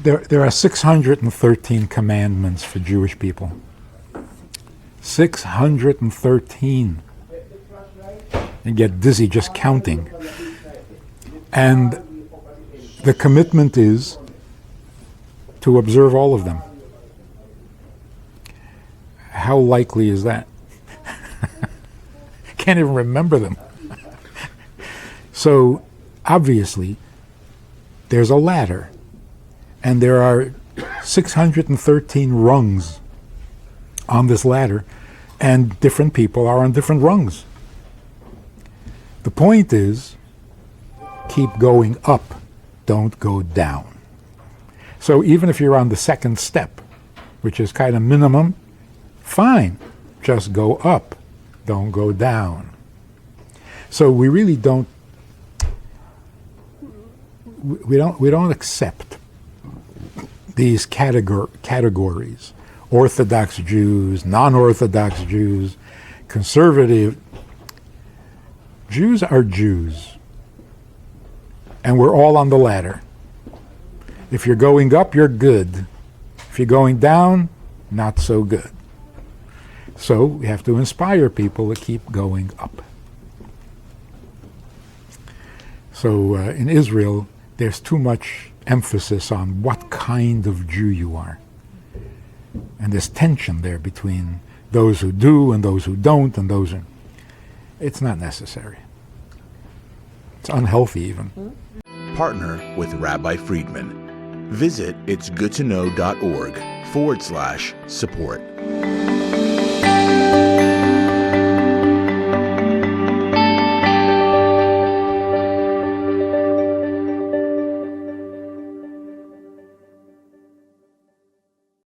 There are 613 commandments for Jewish people. 613. You get dizzy just counting. And the commitment is to observe all of them. How likely is that? Can't even remember them. So, obviously, there's a ladder, and there are 613 rungs on this ladder, and different people are on different rungs. The point is, keep going up, don't go down. So even if you're on the second step, which is kind of minimum, fine, just go up, don't go down. So we really don't accept these categories: Orthodox Jews, non-Orthodox Jews, conservative. Jews are Jews, and we're all on the ladder. If you're going up, you're good. If you're going down, not so good. So we have to inspire people to keep going up. So in Israel, there's too much emphasis on what kind of Jew you are. And there's tension there between those who do and those who don't, and those who... It's not necessary. It's unhealthy even. Partner with Rabbi Friedman. Visit itsgoodtoknow.org/support.